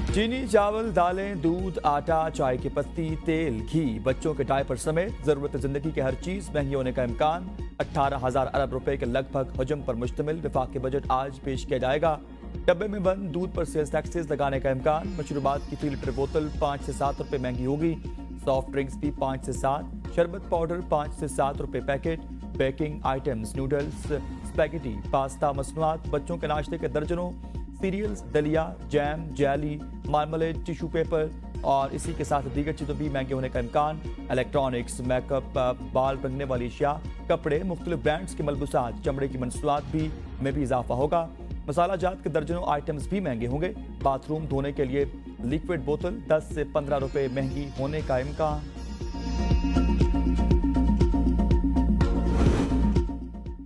चीनी, चावल, दालें, दूध, आटा, चाय की पत्ती, तेल, घी, बच्चों के डायपर समेत जरूरत जिंदगी की हर चीज महंगी होने का इम्कान। 18,000 अरब रुपए के लगभग हजम पर मुश्तमिल वफाकी बजट आज पेश किया जाएगा। डब्बे में बंद दूध पर सेल्स टैक्सेस लगाने का इम्कान। मशरूबात की फी लीटर बोतल 5 से 7 रुपए महंगी होगी। सॉफ्ट ड्रिंक्स भी 5 से 7, शरबत पाउडर 5 से 7 रुपए packet. Baking items, noodles, spaghetti, pasta, मसनूआत, बच्चों के नाश्ते के दर्जनों, सीरियल्स, दलिया, jam, jelly, marmalade, tissue paper और इसी के साथ दीगर चीज़ों भी महंगे होने का इम्कान। इलेक्ट्रॉनिक्स, मेकअप, बाल रंगने वाली अशिया, कपड़े, मुख्तलिफ ब्रांड्स की मलबूसात, चमड़े की मसनूआत में भी इजाफा होगा। मसाला जात के दर्जनों आइटम्स भी महंगे होंगे। बाथरूम धोने के लिए लिक्विड बोतल 10 से 15 रुपए महंगी होने का इम्कान।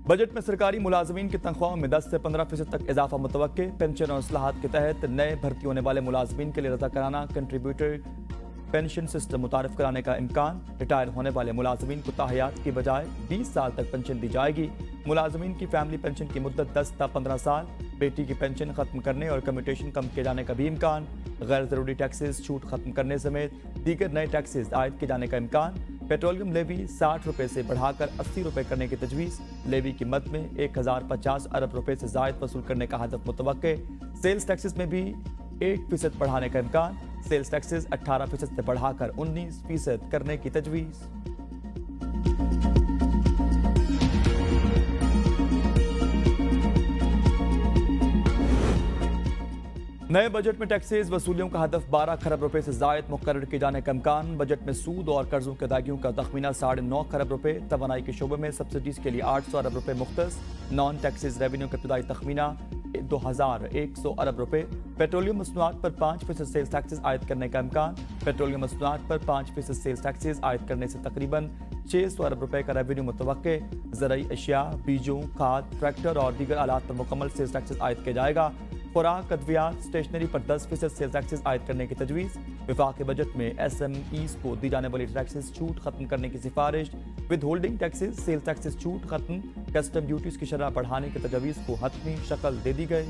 बजट में सरकारी मुलाजमीन की तनख्वाहों में 10 से 15% तक इजाफा मुतवक्के। पेंशन और असलाहत के तहत नए भर्ती होने वाले मुलाजमीन के लिए रजा कराना कंट्रीब्यूटर पेंशन सिस्टम मुतारिफ कराने का इम्कान। रिटायर होने वाले मुलाजमीन को ताहयात की बजाय 20 साल तक पेंशन दी जाएगी। मुलाजमीन की फैमिली पेंशन की मुद्दत 10 से 15 साल। बेटी की पेंशन खत्म करने और कम्यूटेशन कम किए जाने का भी इम्कान। गैर जरूरी टैक्सेस छूट खत्म करने समेत दीगर नए टैक्सेस आयद किए जाने का इम्कान। पेट्रोलियम लेवी 60 रुपए से बढ़ाकर 80 रुपए करने की तजवीज़। लेवी की मद में 1050 अरब रुपए से जायद वसूल करने का हदफ मुतवक्के। सेल्स टैक्सेस में भी 1% बढ़ाने का इम्कान। सेल्स टैक्सेस 18% से बढ़ाकर 19% करने की तजवीज़। नए बजट में टैक्सेस वसूलियों का हदफ 12 खरब रुपए से जायद मुकर्रर किए जाने का इम्कान। बजट में सूद और कर्जों की अदायगियों का तखमीना 9.5 खरब रुपए। तवानाई के शोबे में सब्सिडीज के लिए 800 अरब रुपए मुख्तस। नॉन टैक्सेस रेवेन्यू का इब्तदाई तखमीना 2100 अरब रुपए। पेट्रोलियम मसनूआत पर 5% सेल्स टैक्सेस आयद करने का इम्कान। पेट्रोलियम मसनूआत पर 5% सेल्स टैक्सेस आयद करने से तकरीबन 600 अरब रुपए का रेवेन्यू मुतवक्के। ज़राई अशिया, बीजों, खाद, ट्रैक्टर और दीगर आलात पर मुकम्मल सेल्स टैक्सेस आयद किया जाएगा। खुराक, अद्वियात, स्टेशनरी पर 10% सेल्स टैक्सेस आयद करने की तजवीज़। वफाकी बजट में SMEs को दी जाने वाली टैक्सेस छूट खत्म करने की सिफारिश। Withholding taxes, sales taxes छूट खत्म। कस्टम ड्यूटीज की शरह बढ़ाने की तजवीज़ को हतमी शक्ल दे दी गई।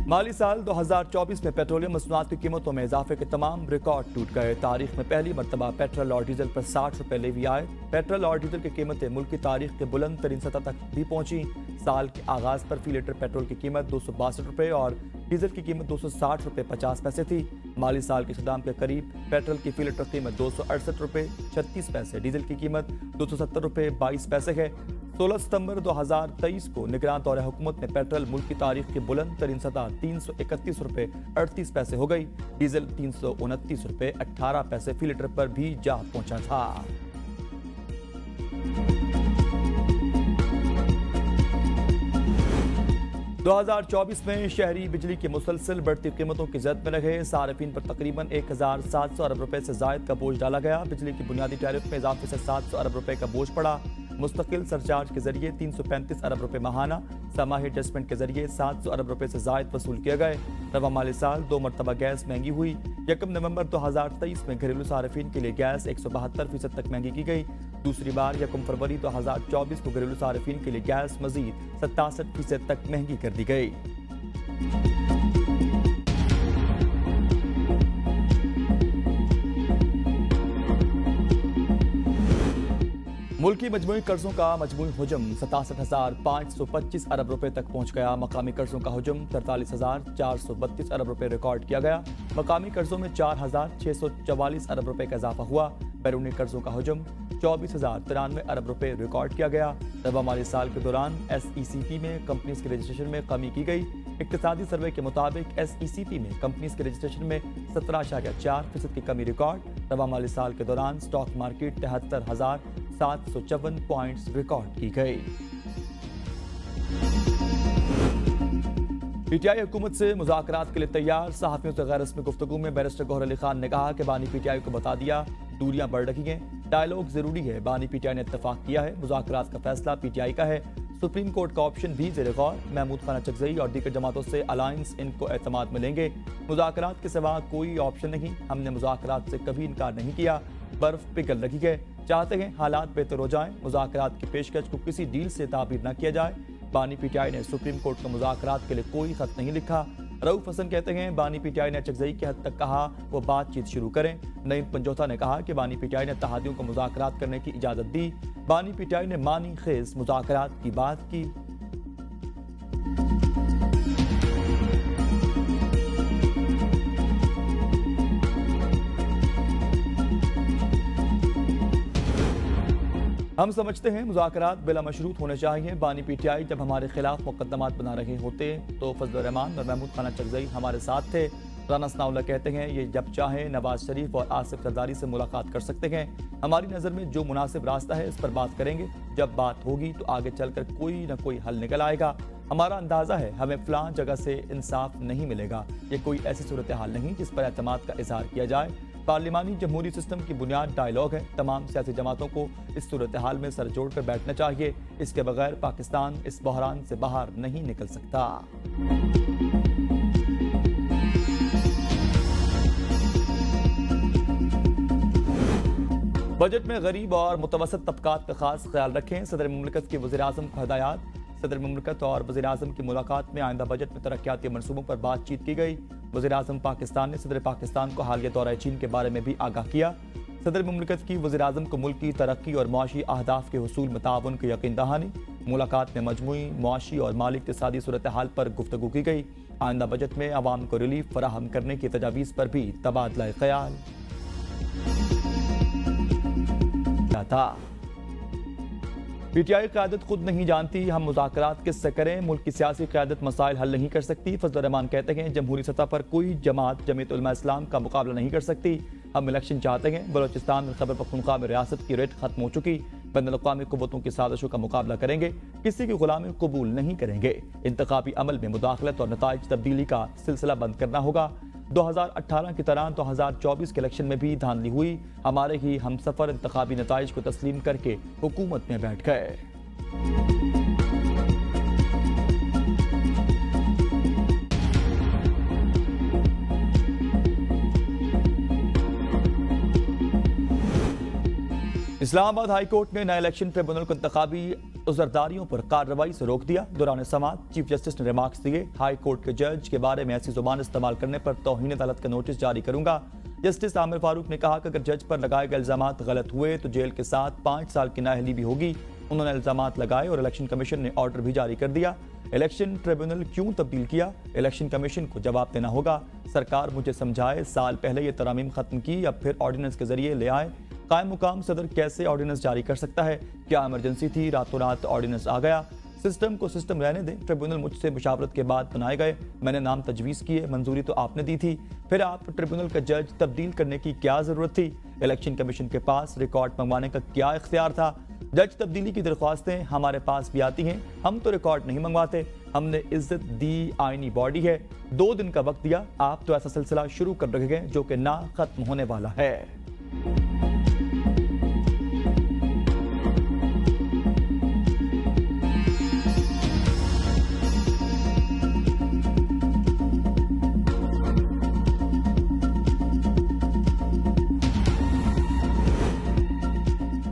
माली साल 2024 में पेट्रोलियम मसनूआत की कीमतों में इजाफे के तमाम रिकॉर्ड टूट गए। तारीख में पहली मरतबा पेट्रोल और डीजल पर 60 रुपए लेवी आए। पेट्रोल और डीजल की कीमतें मुल्क की तारीख के बुलंद तरीन सतह तक भी पहुंची। साल के आगाज पर फी लीटर पेट्रोल की कीमत 262 रुपए और डीजल की कीमत 260 रुपए 50 पैसे थी। माली साल के इख्तिताम के करीब पेट्रोल की फी लीटर कीमत 268 रुपए 36 पैसे, डीजल की कीमत 270 रुपए 22 पैसे है। 16 सितंबर 2023 को निगरान दौरे हुकूमत में पेट्रोल मुल्क की तारीख की बुलंद तरीन सतह 331 रुपए 38 पैसे हो गई। डीजल 329 रुपए 18 पैसे फी लीटर पर भी जा पहुंचा था। दो 2024 में शहरी बिजली की मुसलसल बढ़ती कीमतों की जद में रहे सार्फिन पर तकरीबन 1700 अरब रुपए से जायद का बोझ डाला गया। बिजली की बुनियादी टैरिफ में इजाफे से 700 अरब रुपए का बोझ पड़ा। मुस्तकिल सरचार्ज के जरिए 335 अरब रुपए माहाना, समाही एडजस्टमेंट के जरिए 700 अरब रुपए से जायद वसूल किए गए। रवा माली साल 2 मरतबा गैस महंगी हुई। 1 नवंबर 2023 में घरेलू सार्फिन के लिए गैस 172% तक महंगी की गई। दूसरी बार 1 फरवरी 2024 को घरेलू सार्फिन के लिए गैस मजीद 67% तक महंगी कर दी गई। मुल्की मजमूई कर्जों का मजमूई हुजम 67,525 अरब रुपए तक पहुंच गया। मकामी कर्जों का हुजम 43,432 अरब रुपए रिकॉर्ड किया गया। मकामी कर्जों में 4,644 अरब रुपए का इजाफा हुआ। बैरूनी कर्जों का हुजम 24,093 अरब रुपए रिकॉर्ड किया गया। रवा माली साल के दौरान SECP में कंपनीज के रजिस्ट्रेशन में कमी की गई। इक्तिसादी सर्वे के मुताबिक SECP में कंपनीज के रजिस्ट्रेशन में 17.4% की कमी रिकॉर्ड। रवा माली साल के दौरान स्टॉक मार्केट 73,754 पॉइंट्स रिकॉर्ड की गई। PTI हुकूमत से मुज़ाकरात के लिए तैयार। सहाफ़ियों से गैर रस्मी गुफ्तगू में बैरिस्टर गौहर अली खान ने कहा कि बानी PTI को बता दिया दूरियां बढ़ रही हैं, डायलॉग जरूरी है। बानी PTI ने इत्तफाक किया है, मुज़ाकरात का फैसला PTI का है। सुप्रीम कोर्ट का ऑप्शन भी ज़ेर गौर। महमूद खान अचकज़ई और दीगर जमातों से अलायंस इनको एतमाद मिलेंगे। मुज़ाकरात के सिवा कोई ऑप्शन नहीं, हमने मुज़ाकरात से कभी इनकार नहीं किया। बर्फ पिघल रही है, चाहते हैं हालात बेहतर हो जाएं। मुज़ाकरात की पेशकश को किसी डील से ताबीर न किया जाए। बानी पीटीआई ने सुप्रीम कोर्ट को मुज़ाकरात के लिए कोई खत नहीं लिखा। रऊफ हसन कहते हैं बानी पीटीआई ने अचकज़ई की हद तक कहा वो बातचीत शुरू करें। नईम पंजोता ने कहा कि बानी पीटीआई ने तहादियों को मुज़ाकरात करने की इजाज़त दी। बानी पीटीआई ने मानी खेज मुज़ाकरात की बात की। हम समझते हैं मुज़ाकरात बिला मशरूत होने चाहिए। बानी पीटीआई जब हमारे खिलाफ मुकदमात बना रहे होते तो फजल रहमान और महमूद खान अचकज़ई हमारे साथ थे। राना सनाउल्लाह कहते हैं ये जब चाहें नवाज शरीफ और आसिफ जरदारी से मुलाकात कर सकते हैं। हमारी नज़र में जो मुनासिब रास्ता है इस पर बात करेंगे। जब बात होगी तो आगे चलकर कोई न कोई हल निकल आएगा। हमारा अंदाज़ा है हमें फ़लाँ जगह से इंसाफ नहीं मिलेगा। ये कोई ऐसी सूरत हाल नहीं जिस पर एतमाद का इजहार किया जाए। पार्लिमानी जमहूरी सिस्टम की बुनियाद डायलॉग है। तमाम सियासी जमातों को इस सूरत हाल में सर जोड़ कर बैठना चाहिए। इसके बगैर पाकिस्तान इस बहरान से बाहर नहीं निकल सकता। बजट में गरीब और मुतवसत तबकात का खास ख्याल रखें। सदर मुमलिकत की वज़ीर-ए-आज़म को हिदायत। सदर मुमलिकत और वज़ीर-ए-आज़म की मुलाकात में आइंदा बजट में तरक्याती मनसूबों पर बातचीत की गई। वज़ीर-ए-आज़म पाकिस्तान ने सदर पाकिस्तान को हालिया दौरा चीन के बारे में भी आगाह किया। सदर मुमलिकत की वज़ीर-ए-आज़म को मुल्क की तरक्की और मुआशी अहदाफ के हुसूल में ताउन की यकीन दहानी। मुलाकात में मजमूई मुआशी और माली इक़्तिसादी सूरत हाल पर गुफ्तगू की गई। आइंदा बजट में अवाम को रिलीफ फराहम करने की तजावीज़ पर भी तबादला ख्याल था। पीटीआई क़यादत खुद नहीं जानती हम मुज़ाकरात किससे करें। मुल्क की सियासी क़यादत मसाइल हल नहीं कर सकती। फजल रहमान कहते हैं जमहूरी सतह पर कोई जमात जमीयत उलमा इस्लाम का मुकाबला नहीं कर सकती। हम इलेक्शन चाहते हैं। बलोचिस्तान में खैबर पख्तूनख्वा में रियासत की रेट खत्म हो चुकी। बैनुल-अक़वामी क़ुव्वतों की साजिशों का मुकाबला करेंगे। किसी की गुलामी कबूल नहीं करेंगे। इंतखाबी अमल में मुदाखलत और नताइज तब्दीली का सिलसिला बंद करना होगा। 2018 की तरह 2024 के इलेक्शन में भी धांधली हुई। हमारे ही हमसफर इंतखाबी नताइज को तस्लीम करके हुकूमत में बैठ गए। इस्लामाबाद हाई कोर्ट ने नए इलेक्शन ट्रिब्यूनल को इंतखाबी उज़रदारियों पर कार्रवाई से रोक दिया। दौरान समाअत चीफ जस्टिस ने रिमार्क्स दिए हाई कोर्ट के जज के बारे में ऐसी जुबान इस्तेमाल करने पर तौहीन अदालत का नोटिस जारी करूंगा। जस्टिस आमिर फारूक ने कहा कि अगर जज पर लगाए गए इल्जामात गलत हुए तो जेल के साथ 5 साल की नाअहली भी होगी। उन्होंने इल्जामात लगाए और इलेक्शन कमीशन ने ऑर्डर भी जारी कर दिया। इलेक्शन ट्रिब्यूनल क्यों तब्दील किया, इलेक्शन कमीशन को जवाब देना होगा। सरकार मुझे समझाए, साल पहले ये तरामीम खत्म की, अब फिर ऑर्डिनेंस के जरिए ले आए। कायम मुकाम सदर कैसे ऑर्डिनेंस जारी कर सकता है? क्या इमरजेंसी थी, रातों रात ऑर्डिनेंस आ गया? सिस्टम को सिस्टम रहने दें। ट्रिब्यूनल मुझसे मुशावरत के बाद बनाए गए, मैंने नाम तजवीज़ किए, मंजूरी तो आपने दी थी, फिर आप ट्रिब्यूनल का जज तब्दील करने की क्या ज़रूरत थी? इलेक्शन कमीशन के पास रिकॉर्ड मंगवाने का क्या इख्तियार था? जज तब्दीली की दरख्वास्तें हमारे पास भी आती हैं, हम तो रिकॉर्ड नहीं मंगवाते। हमने इज्जत दी, आईनी बॉडी है। 2 दिन का वक्त दिया, आप तो ऐसा सिलसिला शुरू कर रहे हैं जो कि ना खत्म होने वाला है।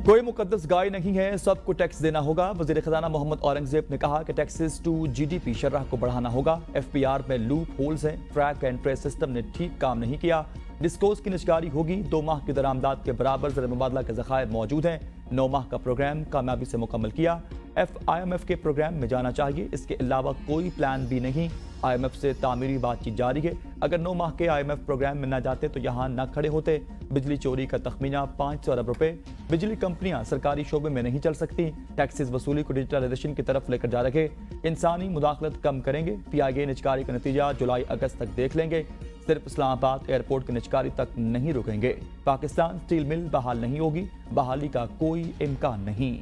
कोई मुकद्दस गाय नहीं है, सबको टैक्स देना होगा। वज़ीर ख़ज़ाना मोहम्मद औरंगज़ेब ने कहा कि टैक्सेस टू GDP शर्राह को बढ़ाना होगा। FPR में लूप होल्स हैं, ट्रैक एंड ट्रेस सिस्टम ने ठीक काम नहीं किया। डिस्कोस की निजकारी होगी। 2 माह की दरामदाद के बराबर ज़र मुबादला के ज़खायर मौजूद हैं। 9 माह का प्रोग्राम कामयाबी से मुकम्मल किया। IMF के प्रोग्राम में जाना चाहिए, इसके अलावा कोई प्लान भी नहीं। IMF से तामीरी बातचीत जारी है। अगर 9 माह के IMF प्रोग्राम में न जाते तो यहाँ न खड़े होते। बिजली चोरी का तखमीना 500 अरब रुपए। बिजली कंपनियां सरकारी शोबे में नहीं चल सकती। टैक्सेस वसूली को डिजिटलाइजेशन की तरफ लेकर जा रहे। इंसानी मुदाखलत कम करेंगे। PIA निजकारी का नतीजा जुलाई अगस्त तक देख लेंगे। सिर्फ इस्लामाबाद एयरपोर्ट की निजकारी तक नहीं रुकेंगे। पाकिस्तान स्टील मिल बहाल नहीं होगी, बहाली का कोई इम्कान नहीं।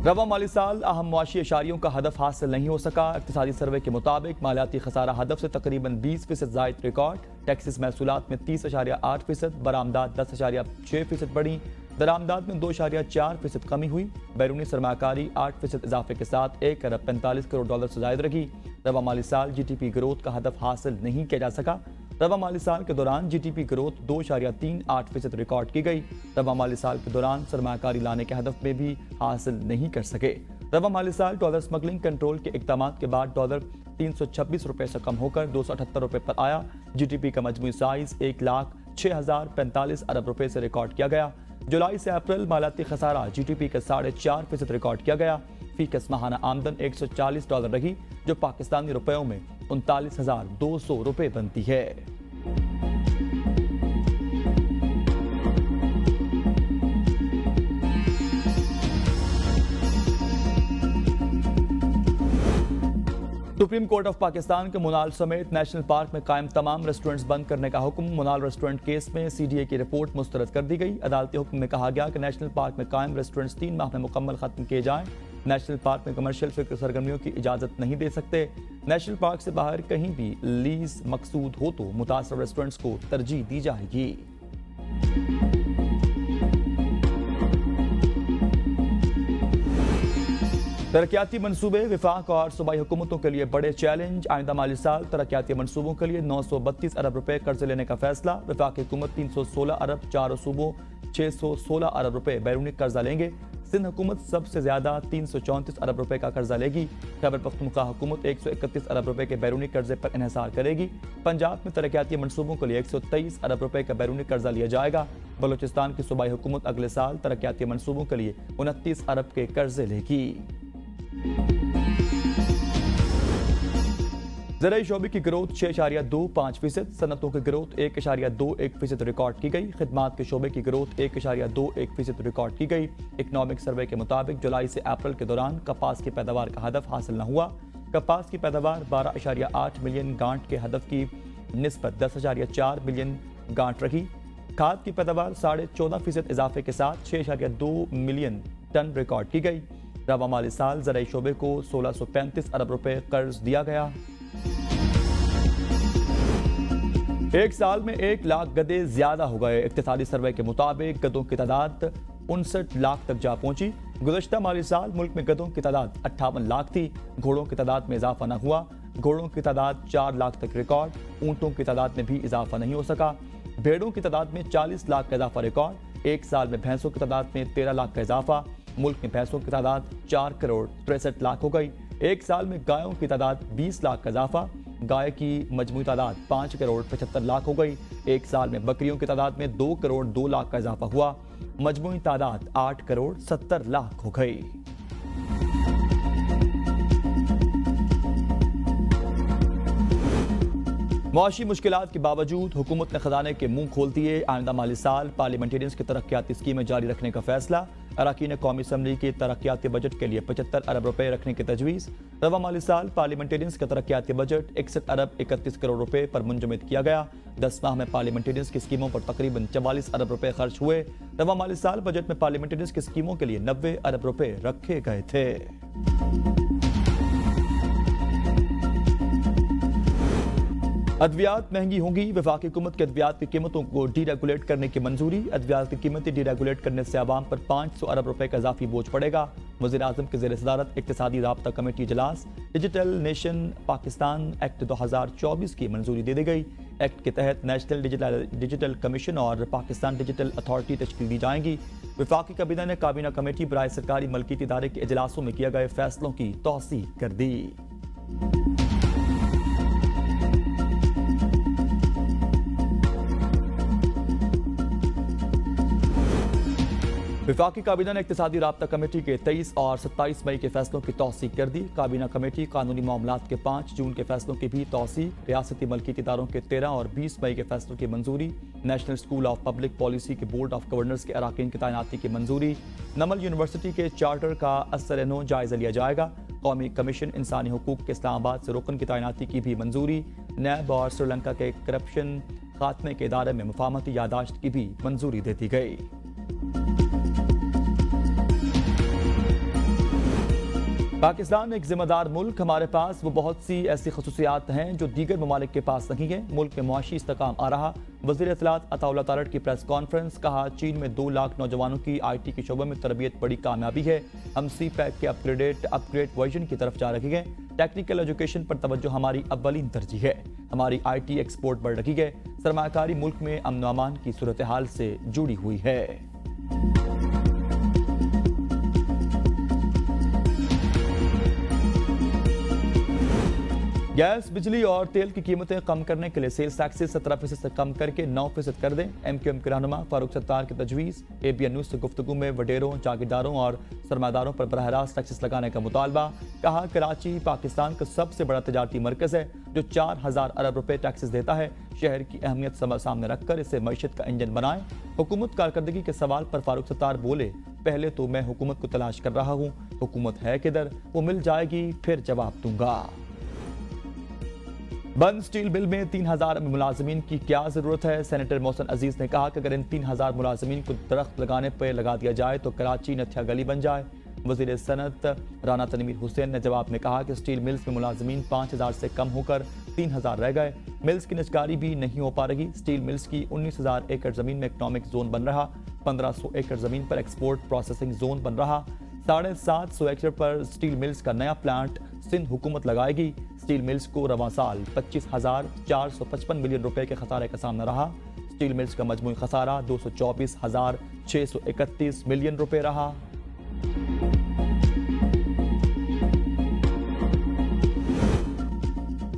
रवा माली साल अहम मुआशी इशारियों का हदफ हासिल नहीं हो सका। इक्तिसादी सर्वे के मुताबिक मालियाती खसारा हदफ से तकरीबन 20% जायद रिकॉर्ड। टैक्सेस महसूलात में 30.8%, बरामदात 10.6% बढ़ी। दरामदात में 2.4% कमी हुई। बैरूनी सरमाकारी 8% इजाफे के साथ 1 अरब 45 करोड़ डॉलर से जायद रही। रवा माली साल GDP ग्रोथ का हदफ हासिल नहीं किया जा सका। रवा माली साल के दौरान GDP ग्रोथ 2.38% रिकॉर्ड की गई। रवा माली साल के दौरान सरमाकारी लाने के हदफ में भी हासिल नहीं कर सके। रवा माली साल डॉलर स्मगलिंग कंट्रोल के इक़दामात के बाद डॉलर 326 रुपये से कम होकर 278 रुपये पर आया। GDP का मजमूई साइज 1,06,045 अरब रुपये से रिकॉर्ड किया गया। जुलाई से अप्रैल मालियाती खसारा GDP का 4.5% रिकॉर्ड किया गया। फीकस माहाना आमदन $140 रही, जो पाकिस्तानी रुपयों में 39,200 रुपये बनती है। सुप्रीम कोर्ट ऑफ पाकिस्तान के मुनाल समेत नेशनल पार्क में कायम तमाम रेस्टोरेंट्स बंद करने का हुक्म। मुनाल रेस्टोरेंट केस में CDA की रिपोर्ट मुस्तरद कर दी गई। अदालती हुक्म में कहा गया कि नेशनल पार्क में कायम रेस्टोरेंट्स 3 माह में मुकम्मल खत्म किए जाएं। नेशनल पार्क में कमर्शियल सरगर्मियों की इजाजत नहीं दे सकते। नेशनल पार्क से बाहर कहीं भी लीज मकसूद हो तो मुतासर रेस्टोरेंट्स को तरजीह दी जाएगी। तरक्याती मनसूबे विफाक और सूबाई हुकूमतों के लिए बड़े चैलेंज। आइंदा माली साल तरक्याती मनसूबों के लिए 932 अरब रुपए कर्ज लेने का फैसला। विफाकी हुकूमत 316 अरब, चारों सूबों 616 अरब रुपए बैरूनी कर्जा लेंगे। सिंध हुकूमत सबसे ज्यादा 334 अरब रुपए का कर्जा लेगी। खैबर पख्तूनख्वा हुकूमत 131 अरब रुपए के बैरूनी कर्जे पर इन्हिसार करेगी। पंजाब में तरक्याती मनसूबों के लिए 123 अरब रुपए का बैरूनी कर्जा लिया जाएगा। बलूचिस्तान की सूबाई हुकूमत अगले साल तरक्याती मनसूबों के लिए 29 अरब के कर्जे लेगी। ज़राई शोबे की ग्रोथ 6.25%, सनतों की ग्रोथ 1.21% रिकॉर्ड की गई। खिदमात के शोबे की ग्रोथ 1.21% रिकॉर्ड की गई। इकनॉमिक सर्वे के मुताबिक जुलाई से अप्रैल के दौरान कपास की पैदावार का हदफ हासिल न हुआ। कपास की पैदावार 12.8 मिलियन गांठ के हदफ की निस्बत 10.4 मिलियन गांठ रही। खाद की पैदावार 14.5% इजाफे के साथ 6.2 मिलियन टन रिकॉर्ड की गई। रवा माली साल ज़राई शोबे को 1635 अरब रुपए कर्ज दिया गया। एक साल में 1 लाख गधे ज्यादा हो गए। इक्तिसादी सर्वे के मुताबिक गधों की तादाद 59 लाख तक जा पहुंची। गुज़श्ता माली साल मुल्क में गधों की तादाद 58 लाख थी। घोड़ों की तादाद में इजाफा न हुआ। घोड़ों की तादाद 4 लाख तक रिकॉर्ड। ऊंटों की तादाद में भी इजाफा नहीं हो सका। भेड़ों की तादाद में 40 लाख का इजाफा रिकॉर्ड। एक साल में भैंसों की तादाद में 13 लाख का इजाफा। मुल्क में भैंसों की तादाद 4 करोड़ 63 लाख हो गई। एक साल में गायों की तादाद 20 लाख का इजाफा। गाय की मजमूई तादाद 5 करोड़ 75 लाख हो गई। एक साल में बकरियों की तादाद में 2 करोड़ 2 लाख का इजाफा हुआ। मजमूई तादाद 8 करोड़ 70 लाख हो गई। मुआशी मुश्किलात के बावजूद हुकूमत ने खजाने के मुंह खोल दिए। आइंदा माली साल पार्लियामेंटेरियंस की तरक्याती स्कीमें जारी रखने का फैसला। अरकान कौमी असम्बली के तरक्याती बजट के लिए 75 अरब रुपए रखने की तजवीज़। रवा माली साल पार्लियामेंटेरियंस का तरक्याती बजट 61 अरब 31 करोड़ रुपए पर मुंजमद किया गया। 10 माह में पार्लियामेंटेरियंस की स्कीमों पर तकरीबन 44 अरब रुपए खर्च हुए। रवा माली साल बजट में पार्लियामेंटेरियंस की स्कीमों के लिए 90 अरब रुपए रखे गए थे। अद्वियात महंगी होंगी। वफाकी हुकूमत की अद्वियात की कीमतों को डीरेगुलेट करने की मंजूरी। अद्वियात की कीमतें डीरेगुलेट करने से आवाम पर 500 अरब रुपए का इजाफी बोझ पड़ेगा। वज़ीर आज़म के ज़ेर सदारत इक़्तिसादी राब्ता कमेटी इजलास। डिजिटल नेशन पाकिस्तान एक्ट 2024 की मंजूरी दे दी गई। एक्ट के तहत नेशनल डिजिटल कमीशन और पाकिस्तान डिजिटल अथॉरिटी तश्कील दी जाएंगी। वफाकी काबीना ने काबीना कमेटी बराए सरकारी मलकियत इदारे के इजलासों में किए गए फैसलों की तौसीक कर दी। वफाकी काबीना ने इक़्तिसादी राब्ता कमेटी के 23 और 27 मई के फैसलों की तौसीक कर दी। काबीना कमेटी कानूनी मामलात के 5 जून के फैसलों की भी तौसीक। रियासती मलकियत इदारों के 13 और 20 मई के फैसलों की मंजूरी। National school of public policy के बोर्ड ऑफ गवर्नर्स के अरकान की तैनाती की मंजूरी। नमल यूनिवर्सिटी के चार्टर का असर-ए-नौ जायजा लिया जाएगा। कौमी कमीशन इंसानी हुकूक के इस्लामाबाद से रुकन की तैनाती की भी मंजूरी। नैब और श्रीलंका के करप्शन खात्मे के इदारे में मुफाहमती यादाश्त की भी मंजूरी दे दी गई। पाकिस्तान एक जिम्मेदार मुल्क, हमारे पास वो बहुत सी ऐसी खसूसियात हैं जो दीगर ममालिक के पास नहीं है। मुल्क में मुआशी इस्तेकाम आ रहा। वज़ीर इत्तलात अताउल्लाह तारड़ की प्रेस कॉन्फ्रेंस, कहा चीन में 2 लाख नौजवानों की IT के शोबे में तरबियत बड़ी कामयाबी है। हम CPEC के अपग्रेड वर्जन की तरफ जा रहे हैं। टेक्निकल एजुकेशन पर तवज्जो हमारी अव्वलीन तरजीह है। हमारी IT एक्सपोर्ट बढ़ रही है। सरमायाकारी मुल्क में अमन व अमान की सूरत हाल से जुड़ी हुई है। गैस, बिजली और तेल की कीमतें कम करने के लिए सेल्स टैक्सेस 17% से कम करके 9% कर दें। MQM के रहनुमा फारूक सत्तार की तजवीज़। ABN न्यूज़ से गुफ्तगू में वडेरों, जागीरदारों और सरमादारों पर बराह रास्त टैक्सेस लगाने का मुतालबा। कहा कराची पाकिस्तान का सबसे बड़ा तजारती मरकज़ है जो 4000 अरब रुपए टैक्सेस देता है। शहर की अहमियत सामने रखकर इसे मईशत का इंजन बनाएं। हुकूमत कारकर्दगी के सवाल पर फारूक सत्तार बोले, पहले तो मैं हुकूमत को तलाश कर रहा हूँ, हुकूमत है किधर, वो मिल जाएगी फिर जवाब दूंगा। बंद स्टील मिल में 3000 मुलाजमीन की क्या जरूरत है? सेनेटर मोहसिन अजीज ने कहा कि अगर इन 3000 मुलाजमीन को दरख्त लगाने पर लगा दिया जाए तो कराची नथिया गली बन जाए। वजीर सनत राना तनवीर हुसैन ने जवाब में कहा कि स्टील मिल्स में मुलाजमीन 5000 से कम होकर 3000 रह गए। मिल्स की निजकारी भी नहीं हो पा रही। स्टील मिल्स की 19000 एकड़ जमीन में इकनॉमिक जोन बन रहा। 1500 एकड़ जमीन पर एक्सपोर्ट प्रोसेसिंग जोन बन रहा। 750 एकड़ पर स्टील मिल्स का नया प्लांट सिंध हुकूमत लगाएगी। स्टील मिल्स को रवां साल 25,455 मिलियन रुपए के खसारे का सामना रहा। स्टील मिल्स का मजमूई खसारा 224,631 मिलियन रुपए रहा।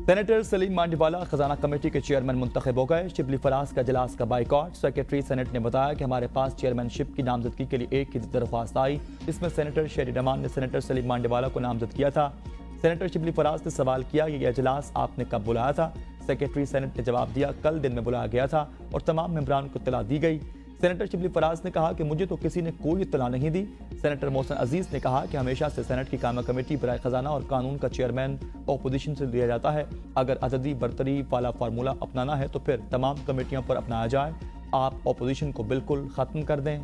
सेनेटर सलीम मांडीवाला खजाना कमेटी के चेयरमैन मुंतखब हो गए। शिबली फराज का इजलास का बाइकॉट। सेक्रेटरी सेनेट ने बताया कि हमारे पास चेयरमैनशिप की नामजदगी के लिए एक ही दरख्वास्त आई। इसमें सेनेटर शेरी रमान ने सेनेटर सलीम मांडीवाला को नामजद किया था। सेनेटर शिबली फराज ने सवाल किया, ये इजलास आपने कब बुलाया था? सेक्रेटरी सेनेट ने जवाब दिया, कल दिन में बुलाया गया था और तमाम मेंबरान को इत्तला दी गई। सेनेटर शिबली फराज ने कहा कि मुझे तो किसी ने कोई इत्तला नहीं दी। सेनेटर मोहसिन अजीज ने कहा कि हमेशा से सेनेट की कायमा कमेटी बराए खजाना और कानून का चेयरमैन अपोजिशन से दिया जाता है। अगर अददी बरतरी वाला फार्मूला अपनाना है तो फिर तमाम कमेटियों पर अपनाया जाए। आप अपोजिशन को बिल्कुल खत्म कर दें।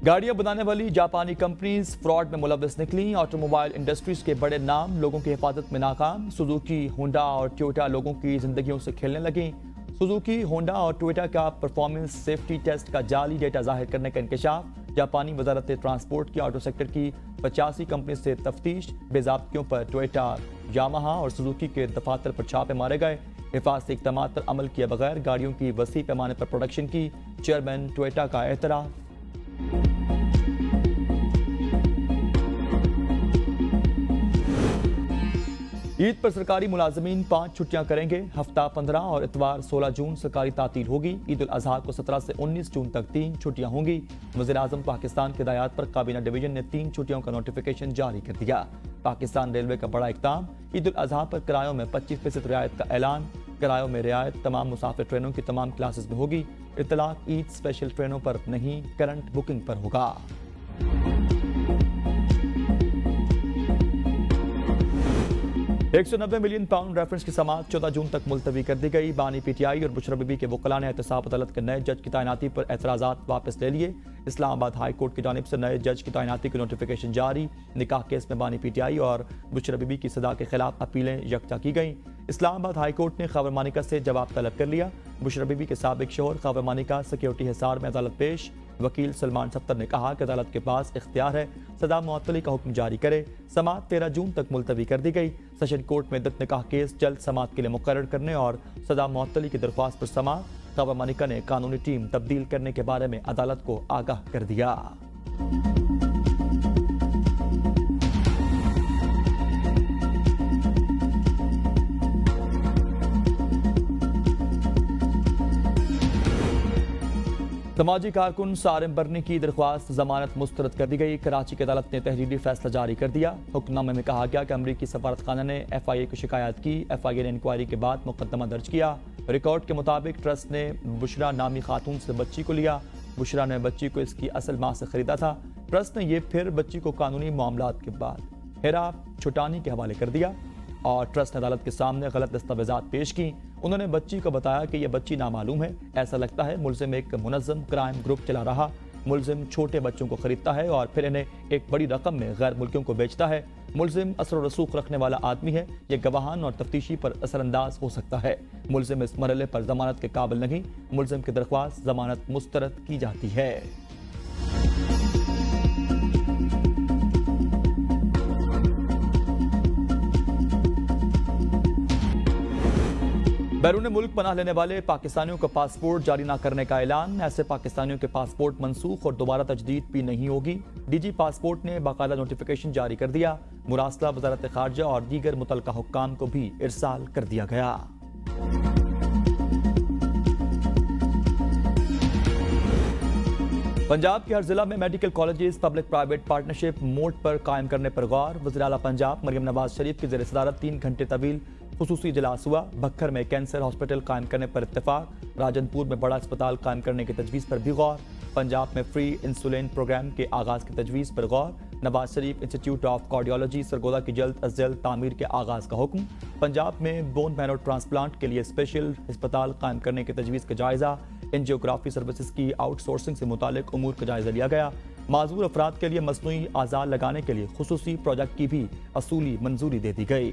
गाड़ियां बनाने वाली जापानी कंपनीज फ्रॉड में मुलव्वस निकली। ऑटोमोबाइल इंडस्ट्रीज के बड़े नाम लोगों की हिफाजत में नाकाम। सुजुकी, होंडा और टोयोटा लोगों की जिंदगियों से खेलने लगी। सुजुकी, होंडा और टोयोटा का परफॉर्मेंस सेफ्टी टेस्ट का जाली डेटा जाहिर करने का इंकशाफ। जापानी वजारत ट्रांसपोर्ट की ऑटो सेक्टर की 85 कंपनी से तफ्तीश। बेज़ाब्तियों पर टोयोटा, यामाहा और सुजुकी के दफातर पर छापे मारे गए। हिफाजती इक़दाम पर अमल किए बगैर गाड़ियों की वसी पैमाने पर प्रोडक्शन की। चेयरमैन टोयोटा का एतराफ़। ईद पर सरकारी मुलाजमीन 5 छुट्टियां करेंगे। हफ्ता 15 और इतवार 16 जून सरकारी तातील होगी। ईद उल अजहा को 17 से 19 जून तक 3 छुट्टियां होंगी। वज़ीर आज़म पाकिस्तान के हिदायत पर काबीना डिवीजन ने 3 छुट्टियों का नोटिफिकेशन जारी कर दिया। पाकिस्तान रेलवे का बड़ा इक़दाम। ईद उल अजहा पर किरायों में 25% रियायत का ऐलान। किरायों में रियायत तमाम मुसाफिर ट्रेनों की तमाम क्लासेस में होगी। इतलाक ईद स्पेशल ट्रेनों पर नहीं, करंट बुकिंग पर होगा। 190 मिलियन पाउंड रेफरेंस की समाअत 14 जून तक मुलतवी कर दी गई। बानी PTI और बुशरा बीबी के वकला ने एहतसाब अदालत के नए जज की तैनाती पर एतराज़ात वापस ले लिए। इस्लामाबाद हाई कोर्ट की जानिब से नए जज की तैनाती की नोटिफिकेशन जारी। निकाह केस में बानी PTI और बुशरा बीबी की सजा के खिलाफ अपीलें यकजा की गई। इस्लामाबाद हाई कोर्ट ने खबर मानिका से जवाब तलब कर लिया। बुशरा बीबी के साबिक शोहर खबर मानिका सिक्योरिटी हिसार में अदालत पेश। वकील सलमान सत्तर ने कहा कि अदालत के पास इख्तियार है सजा मुअत्तली का हुक्म जारी करे। समाअत 13 जून तक मुलतवी कर दी गई। सेशन कोर्ट में इद्दत निकाह केस जल्द समाअत के लिए मुकर्रर करने और सजा मुअत्तली की दरख्वास्त पर समाअत। खबर मानिका ने कानूनी टीम तब्दील करने के बारे में अदालत को आगाह कर दिया। समाजी कारकुन सारिम बरनी की दरख्वास्त जमानत मुस्तरद कर दी गई। कराची की अदालत ने तहरीरी फैसला जारी कर दिया। हुक्मनामे में कहा गया कि अमरीकी सफारत खाना ने FIA को शिकायत की। FIA ने इंक्वायरी के बाद मुकदमा दर्ज किया। रिकॉर्ड के मुताबिक ट्रस्ट ने बुशरा नामी खातून से बच्ची को लिया। बुशरा ने बच्ची को इसकी असल माँ से खरीदा था। ट्रस्ट ने यह फिर बच्ची को कानूनी मामलात के बाद हेरा छुटानी के हवाले कर दिया और ट्रस्ट ने अदालत के सामने गलत दस्तावेजात पेश की। उन्होंने बच्ची को बताया कि यह बच्ची नामालूम है। ऐसा लगता है मुलजिम एक मुनज़्ज़म क्राइम ग्रुप चला रहा। मुलजिम छोटे बच्चों को खरीदता है और फिर इन्हें एक बड़ी रकम में गैर मुल्कियों को बेचता है। मुलजिम असर और रसूख रखने वाला आदमी है। यह गवाहान और तफ्तीशी पर असरअंदाज हो सकता है। मुलजिम इस मरहले पर जमानत के काबिल नहीं। मुलजिम की दरख्वास्त जमानत मुस्तरद की जाती है। बैरून मुल्क पनाह लेने वाले पाकिस्तानियों को पासपोर्ट जारी न करने का ऐलान। ऐसे पाकिस्तानियों के पासपोर्ट मनसूख और दोबारा तजदीद भी नहीं होगी। डीजी पासपोर्ट ने बाकायदा नोटिफिकेशन जारी कर दिया। मुरासला वजारत खारजा और दीगर मुतल्लिका हुक्काम को भी इरसाल कर दिया गया। पंजाब के हर जिला में medical colleges public private partnership mode पर कायम करने पर गौर। वज़ीर आला पंजाब मरियम नवाज शरीफ की ज़ेर सदारत 3 घंटे तवील खुसूसी इजलास हुआ। बक्खर में कैंसर हॉस्पिटल कायम करने पर इत्तेफाक। राजनपुर में बड़ा अस्पताल कायम करने की तजवीज़ पर भी गौर। पंजाब में फ्री इंसुलिन प्रोग्राम के आगाज़ की तजवीज़ पर गौर। Nawaz Sharif institute of cardiology Sargodha की जल्द अज जल्द तामीर के आगाज़ का हुक्म। पंजाब में बोन मैरो ट्रांसप्लांट के लिए स्पेशल अस्पताल कायम करने की तजवीज़ का जायज़ा। एंजियोग्राफी सर्विसेज की आउटसोर्सिंग से मुतालिक उमूर का जायज़ा लिया गया। माजूर अफराद के लिए मसनूई आज़ा लगाने के लिए खुसूसी प्रोजेक्ट की भी असूली मंजूरी दे दी गई।